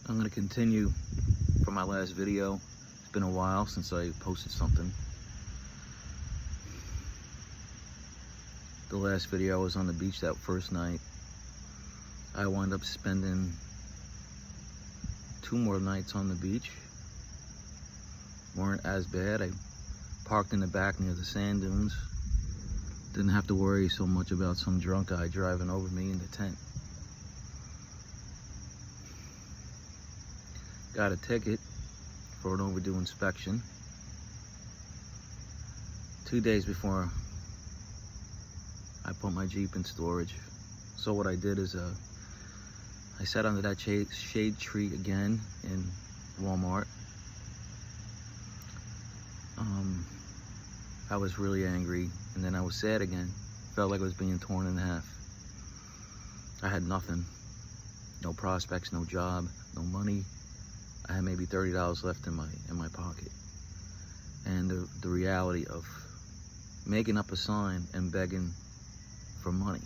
I'm gonna continue from my last video. It's been a while since I posted something. The last video I was on the beach that first night. I wound up spending 2 more nights on the beach. Weren't as bad. I parked in the back near the sand dunes. Didn't have to worry so much about some drunk guy driving over me in the tent. Got a ticket for an overdue inspection 2 days before I put my Jeep in storage. So what I did is I sat under that shade tree again in Walmart. I was really angry, and then I was sad again. Felt like I was being torn in half. I had nothing. No prospects, no job, no money. I had maybe $30 left in my pocket. And the reality of making up a sign and begging for money,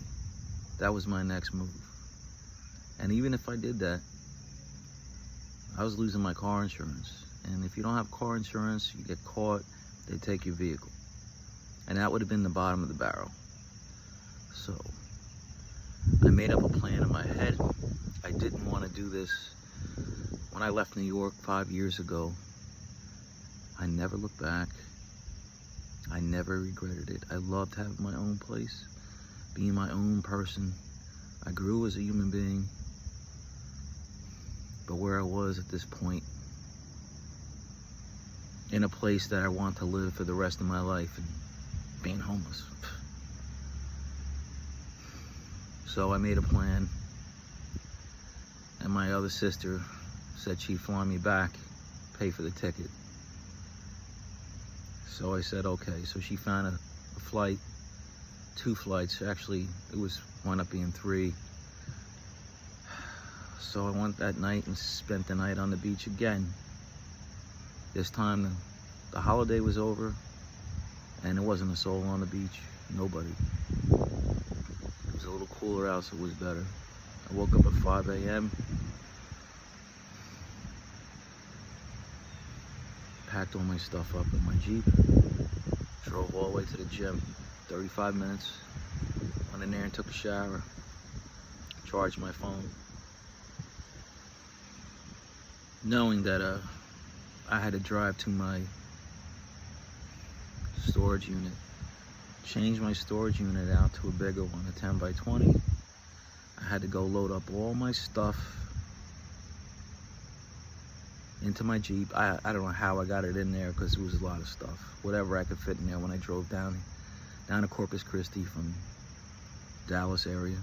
that was my next move. And even if I did that, I was losing my car insurance. And if you don't have car insurance, you get caught, they take your vehicle. And that would have been the bottom of the barrel. So I made up a plan in my head. I didn't want to do this. When I left New York 5 years ago, I never looked back. I never regretted it. I loved having my own place, being my own person. I grew as a human being. But where I was at this point, in a place that I want to live for the rest of my life, and being homeless. So I made a plan, and my other sister said she'd fly me back, pay for the ticket. So I said, okay. So she found a flight, 2 flights. Actually, it wound up being 3. So I went that night and spent the night on the beach again. This time the holiday was over, and there wasn't a soul on the beach. Nobody. It was a little cooler out, so it was better. I woke up at 5 a.m. Packed all my stuff up in my Jeep. Drove all the way to the gym. 35 minutes. Went in there and took a shower. Charged my phone. Knowing that I had to drive to my storage unit. Change my storage unit out to a bigger one, a 10 by 20. I had to go load up all my stuff into my Jeep. I don't know how I got it in there, because it was a lot of stuff. Whatever I could fit in there when I drove down to Corpus Christi from Dallas area.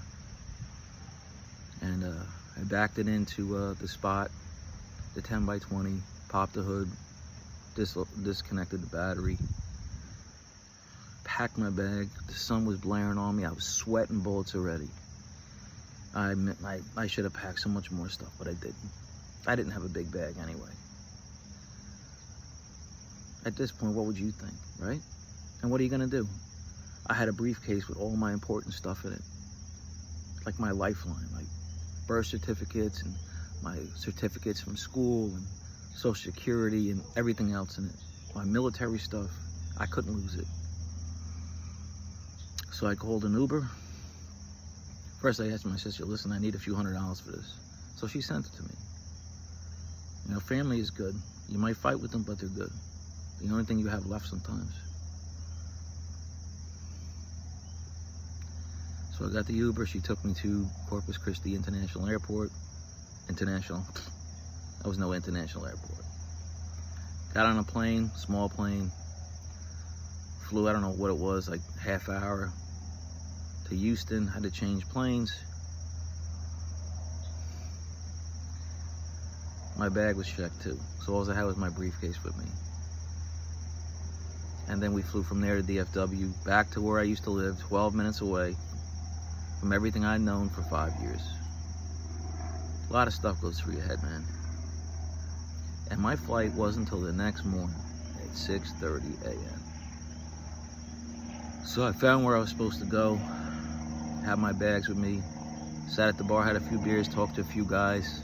And I backed it into the spot, the 10 by 20, popped the hood, disconnected the battery, packed my bag. The sun was blaring on me. I was sweating bullets already. I should have packed so much more stuff, but I didn't. I didn't have a big bag anyway. At this point, what would you think, right? And what are you gonna do? I had a briefcase with all my important stuff in it. Like my lifeline, like birth certificates and my certificates from school and Social Security and everything else in it. My military stuff, I couldn't lose it. So I called an Uber. First I asked my sister, listen, I need a few $100s for this. So she sent it to me. You know, family is good. You might fight with them, but they're good. The only thing you have left sometimes. So I got the Uber. She took me to Corpus Christi International Airport. International. There was no international airport. Got on a plane, small plane. Flew, I don't know what it was, like half hour to Houston. Had to change planes. My bag was checked too. So all I had was my briefcase with me. And then we flew from there to DFW, back to where I used to live, 12 minutes away from everything I'd known for 5 years. A lot of stuff goes through your head, man. And my flight wasn't until the next morning at 6:30 a.m. So I found where I was supposed to go, had my bags with me, sat at the bar, had a few beers, talked to a few guys,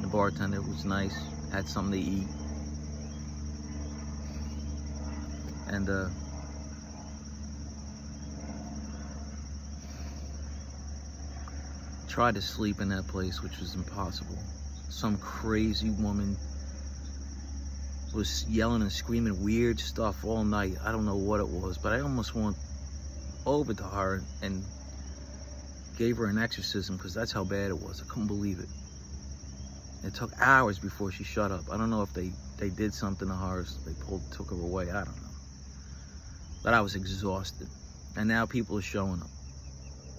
The bartender was nice, had something to eat. And tried to sleep in that place, which was impossible. Some crazy woman was yelling and screaming weird stuff all night. I don't know what it was, but I almost went over to her and gave her an exorcism, because that's how bad it was. I couldn't believe it. It took hours before she shut up. I don't know if they did something to her, so they took her away. I don't know. But I was exhausted. And now people are showing up.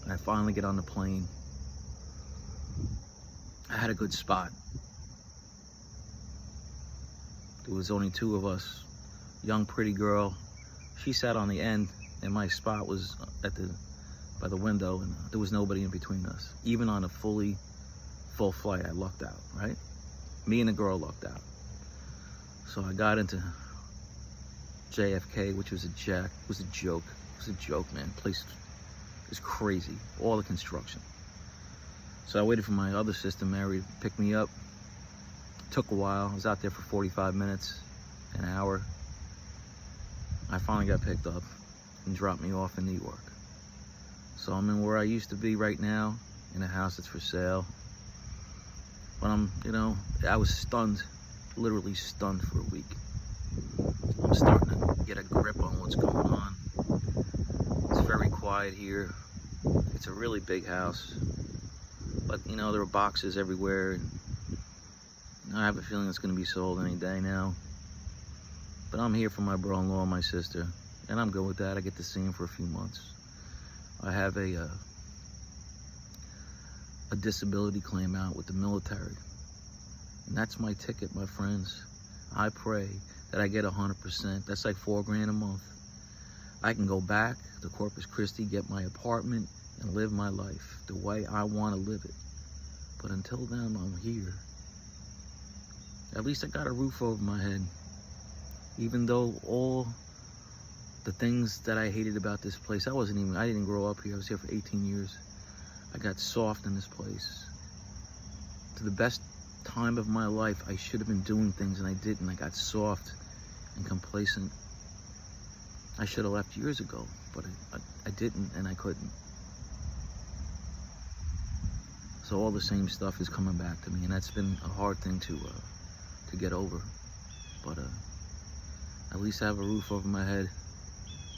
And I finally get on the plane. I had a good spot. There was only two of us. Young, pretty girl. She sat on the end, and my spot was by the window, and there was nobody in between us. Even on a full flight, I lucked out, right? Me and the girl lucked out. So I got into JFK, which was a joke. It was a joke, man. The place is crazy. All the construction. So I waited for my other sister, Mary, to pick me up. Took a while. I was out there for 45 minutes, an hour. I finally got picked up and dropped me off in New York. So I'm in where I used to be right now, in a house that's for sale. But I was stunned, literally stunned for a week. I'm starting to get a grip on what's going on. It's very quiet here. It's a really big house. But, there are boxes everywhere. And I have a feeling it's going to be sold any day now. But I'm here for my brother-in-law and my sister. And I'm good with that. I get to see him for a few months. I have a disability claim out with the military. And that's my ticket, my friends. I pray that I get 100%. That's like $4,000 a month. I can go back to Corpus Christi, get my apartment, and live my life the way I want to live it. But until then, I'm here. At least I got a roof over my head. Even though all the things that I hated about this place, I didn't grow up here. I was here for 18 years. I got soft in this place. To the best time of my life, I should have been doing things and I didn't. I got soft and complacent. I should have left years ago, but I didn't, and I couldn't. So all the same stuff is coming back to me, and that's been a hard thing to get over. But at least I have a roof over my head,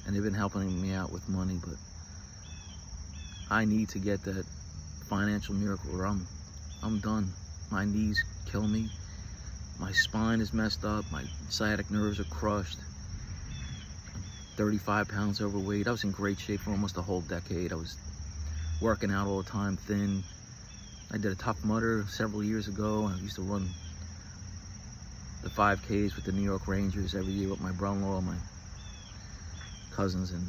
and they've been helping me out with money. But I need to get that financial miracle, or I'm done. My knees kill me. My spine is messed up. My sciatic nerves are crushed. I'm 35 pounds overweight. I was in great shape for almost a whole decade. I was working out all the time, thin. I did a Tough Mudder several years ago. I used to run the 5Ks with the New York Rangers every year with my brother-in-law and my cousins. And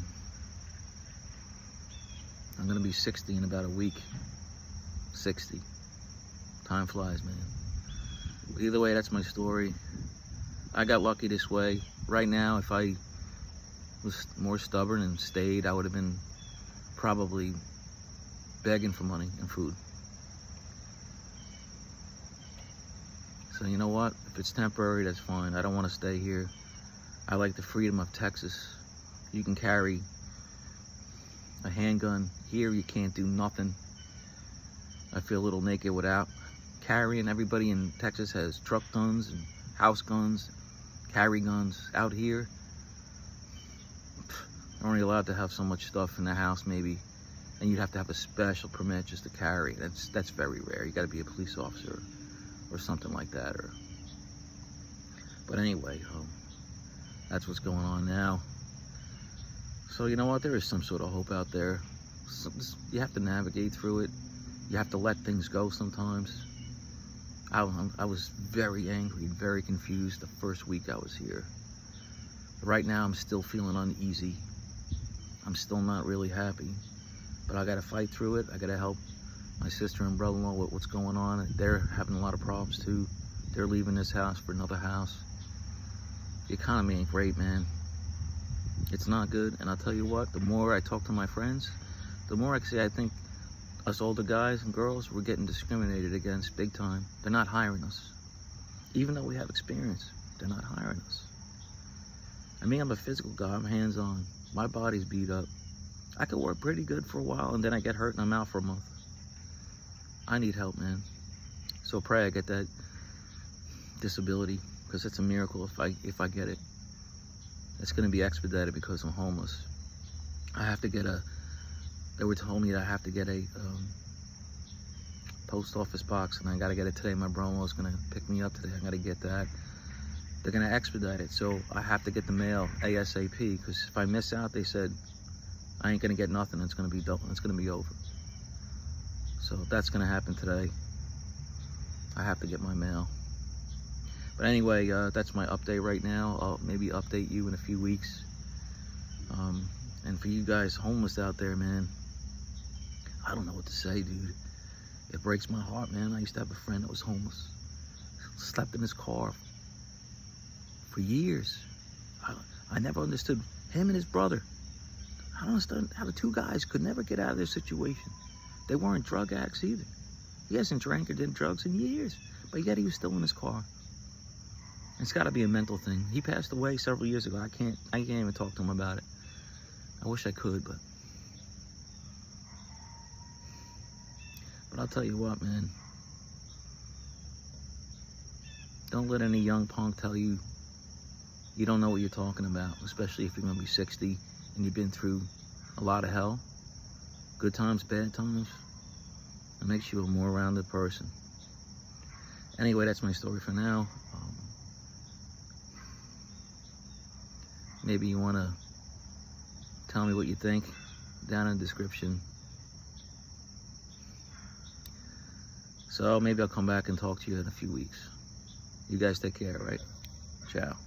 I'm gonna be 60 in about a week. 60. Time flies, man. But either way, that's my story. I got lucky this way. Right now, if I was more stubborn and stayed, I would have been probably begging for money and food. So you know what? If it's temporary, that's fine. I don't want to stay here. I like the freedom of Texas. You can carry a handgun. Here, you can't do nothing. I feel a little naked without carrying. Everybody in Texas has truck guns and house guns, carry guns. Out here, you're only allowed to have so much stuff in the house, maybe, and you'd have to have a special permit just to carry. That's very rare. You got to be a police officer or something like that. But anyway, that's what's going on now. So you know what? There is some sort of hope out there. You have to navigate through it. You have to let things go sometimes. I was very angry and very confused the first week I was here. Right now, I'm still feeling uneasy. I'm still not really happy. But I gotta fight through it. I gotta help my sister and brother-in-law with what's going on. They're having a lot of problems too. They're leaving this house for another house. The economy ain't great, man. It's not good. And I'll tell you what, the more I talk to my friends, the more I say I think Us older guys and girls, we're getting discriminated against big time. They're not hiring us. Even though we have experience, they're not hiring us. I mean, I'm a physical guy. I'm hands-on. My body's beat up. I could work pretty good for a while, and then I get hurt and I'm out for a month. I need help, man. So pray I get that disability, because it's a miracle if I get it. It's going to be expedited because I'm homeless. I have to get they were telling me that I have to get a post office box, and I got to get it today. My brother-in-law's going to pick me up today. I got to get that. They're going to expedite it, so I have to get the mail ASAP, because if I miss out, they said I ain't going to get nothing. It's going to be double. It's going to be over. So that's going to happen today. I have to get my mail. But anyway, that's my update right now. I'll maybe update you in a few weeks. And for you guys homeless out there, man, I don't know what to say, dude. It breaks my heart, man. I used to have a friend that was homeless. Slept in his car for years. I never understood him and his brother. I don't understand how the two guys could never get out of their situation. They weren't drug addicts either. He hasn't drank or did drugs in years, but yet he was still in his car. It's got to be a mental thing. He passed away several years ago. I can't even talk to him about it. I wish I could, but I'll tell you what, man. Don't let any young punk tell you you don't know what you're talking about, especially if you're going to be 60 and you've been through a lot of hell. Good times, bad times. It makes you a more rounded person. Anyway, that's my story for now. Maybe you want to tell me what you think down in the description. So maybe I'll come back and talk to you in a few weeks. You guys take care, right? Ciao.